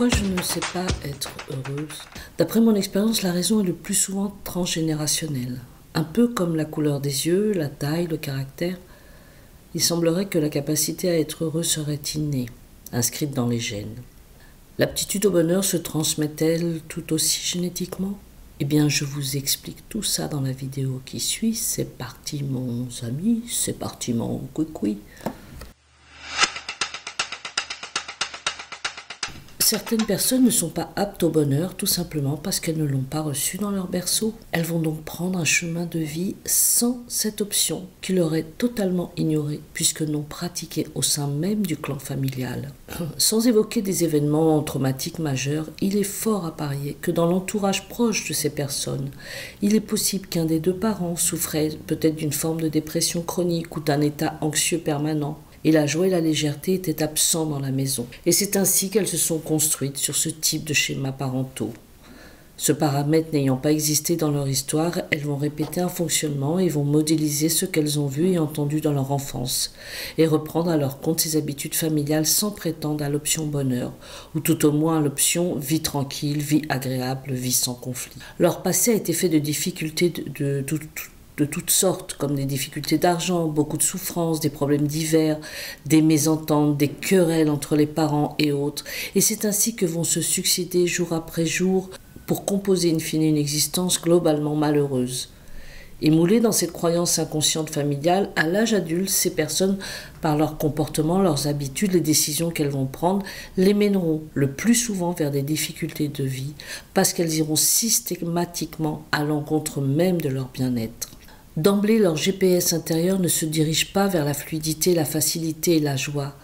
Pourquoi je ne sais pas être heureuse? D'après mon expérience, la raison est le plus souvent transgénérationnelle. Un peu comme la couleur des yeux, la taille, le caractère, il semblerait que la capacité à être heureux serait innée, inscrite dans les gènes. L'aptitude au bonheur se transmet-elle tout aussi génétiquement? Eh bien, je vous explique tout ça dans la vidéo qui suit. C'est parti, mon ami, c'est parti, mon couicoui. Certaines personnes ne sont pas aptes au bonheur tout simplement parce qu'elles ne l'ont pas reçu dans leur berceau. Elles vont donc prendre un chemin de vie sans cette option qui leur est totalement ignorée puisque non pratiquée au sein même du clan familial. Sans évoquer des événements traumatiques majeurs, il est fort à parier que dans l'entourage proche de ces personnes, il est possible qu'un des deux parents souffrait peut-être d'une forme de dépression chronique ou d'un état anxieux permanent. Et la joie et la légèreté étaient absents dans la maison. Et c'est ainsi qu'elles se sont construites sur ce type de schémas parentaux. Ce paramètre n'ayant pas existé dans leur histoire, elles vont répéter un fonctionnement et vont modéliser ce qu'elles ont vu et entendu dans leur enfance, et reprendre à leur compte ces habitudes familiales sans prétendre à l'option bonheur, ou tout au moins à l'option vie tranquille, vie agréable, vie sans conflit. Leur passé a été fait de difficultés de toutes sortes, comme des difficultés d'argent, beaucoup de souffrances, des problèmes divers, des mésententes, des querelles entre les parents et autres. Et c'est ainsi que vont se succéder jour après jour pour composer in fine une existence globalement malheureuse. Et moulées dans cette croyance inconsciente familiale, à l'âge adulte, ces personnes, par leur comportement, leurs habitudes, les décisions qu'elles vont prendre, les mèneront le plus souvent vers des difficultés de vie, parce qu'elles iront systématiquement à l'encontre même de leur bien-être. D'emblée, leur GPS intérieur ne se dirige pas vers la fluidité, la facilité et la joie,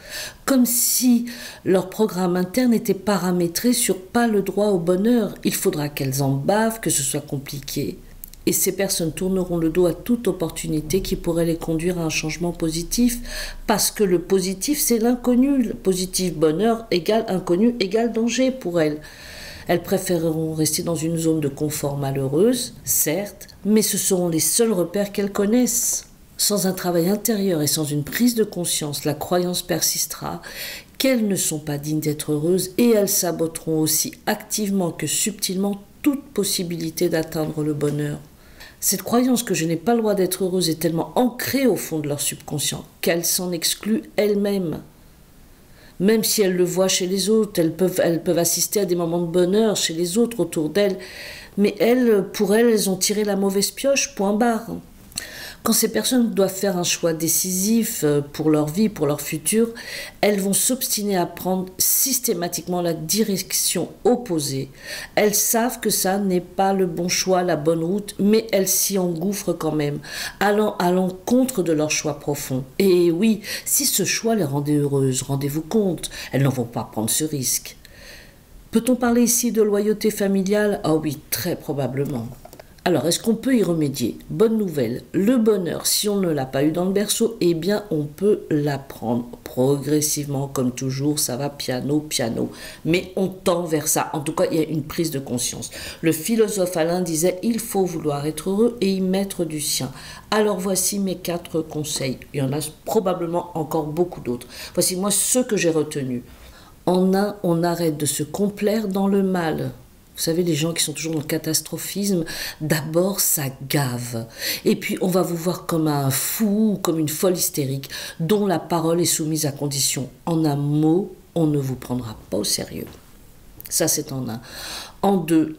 comme si leur programme interne était paramétré sur pas le droit au bonheur. Il faudra qu'elles en bavent, que ce soit compliqué. Et ces personnes tourneront le dos à toute opportunité qui pourrait les conduire à un changement positif, parce que le positif, c'est l'inconnu. Le positif bonheur égale inconnu égale danger pour elles. Elles préféreront rester dans une zone de confort malheureuse, certes, mais ce seront les seuls repères qu'elles connaissent. Sans un travail intérieur et sans une prise de conscience, la croyance persistera qu'elles ne sont pas dignes d'être heureuses et elles saboteront aussi activement que subtilement toute possibilité d'atteindre le bonheur. Cette croyance que je n'ai pas le droit d'être heureuse est tellement ancrée au fond de leur subconscient qu'elles s'en excluent elles-mêmes. Même si elles le voient chez les autres, elles peuvent assister à des moments de bonheur chez les autres autour d'elles, mais pour elles ont tiré la mauvaise pioche, point barre. Quand ces personnes doivent faire un choix décisif pour leur vie, pour leur futur, elles vont s'obstiner à prendre systématiquement la direction opposée. Elles savent que ça n'est pas le bon choix, la bonne route, mais elles s'y engouffrent quand même, allant à l'encontre de leur choix profond. Et oui, si ce choix les rendait heureuses, rendez-vous compte, elles n'en vont pas prendre ce risque. Peut-on parler ici de loyauté familiale? Ah oui, très probablement. Alors, est-ce qu'on peut y remédier? Bonne nouvelle, le bonheur, si on ne l'a pas eu dans le berceau, eh bien, on peut l'apprendre progressivement, comme toujours, ça va piano, piano. Mais on tend vers ça. En tout cas, il y a une prise de conscience. Le philosophe Alain disait « Il faut vouloir être heureux et y mettre du sien ». Alors, voici mes 4 conseils. Il y en a probablement encore beaucoup d'autres. Voici, moi, ceux que j'ai retenus. En un, on arrête de se complaire dans le mal. Vous savez, les gens qui sont toujours dans le catastrophisme, d'abord ça gave. Et puis on va vous voir comme un fou ou comme une folle hystérique dont la parole est soumise à condition. En un mot, on ne vous prendra pas au sérieux. Ça c'est en un. En deux,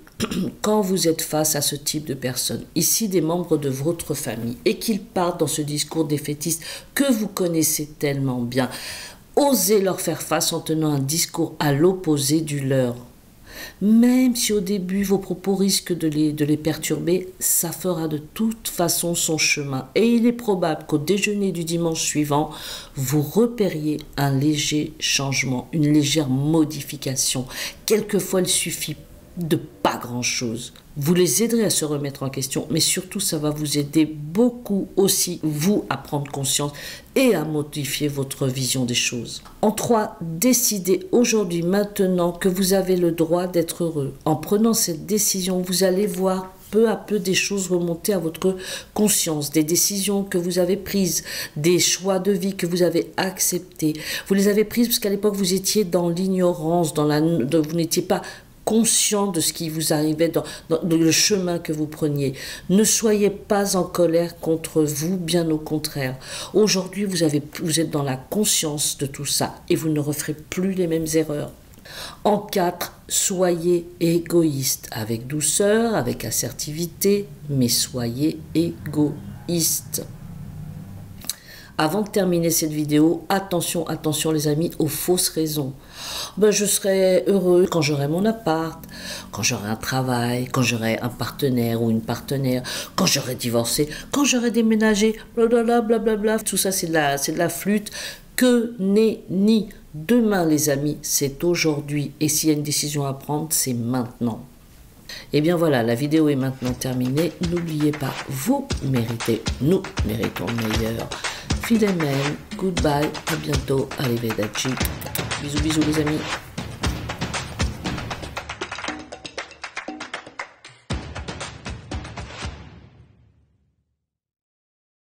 quand vous êtes face à ce type de personnes, ici des membres de votre famille, et qu'ils partent dans ce discours défaitiste que vous connaissez tellement bien, osez leur faire face en tenant un discours à l'opposé du leur. Même si au début vos propos risquent de les perturber, ça fera de toute façon son chemin. Et il est probable qu'au déjeuner du dimanche suivant, vous repériez un léger changement, une légère modification. Quelquefois, il suffit de pas grand-chose. Vous les aiderez à se remettre en question, mais surtout ça va vous aider beaucoup aussi, vous, à prendre conscience et à modifier votre vision des choses. En 3, décidez aujourd'hui, maintenant, que vous avez le droit d'être heureux. En prenant cette décision, vous allez voir peu à peu des choses remonter à votre conscience, des décisions que vous avez prises, des choix de vie que vous avez acceptés. Vous les avez prises parce qu'à l'époque, vous étiez dans l'ignorance, vous n'étiez pas conscient de ce qui vous arrivait dans le chemin que vous preniez. Ne soyez pas en colère contre vous, bien au contraire. Aujourd'hui, vous êtes dans la conscience de tout ça et vous ne referez plus les mêmes erreurs. En 4, soyez égoïste, avec douceur, avec assertivité, mais soyez égoïste. Avant de terminer cette vidéo, attention, attention les amis, aux fausses raisons. Je serai heureux quand j'aurai mon appart, quand j'aurai un travail, quand j'aurai un partenaire ou une partenaire, quand j'aurai divorcé, quand j'aurai déménagé, blablabla, blablabla. Tout ça, c'est de la flûte. Que nenni. Demain, les amis, c'est aujourd'hui. Et s'il y a une décision à prendre, c'est maintenant. Et bien voilà, la vidéo est maintenant terminée. N'oubliez pas, vous méritez, nous méritons le meilleur. Filet mail, goodbye, à bientôt, arrivederci. Bisous, bisous les amis.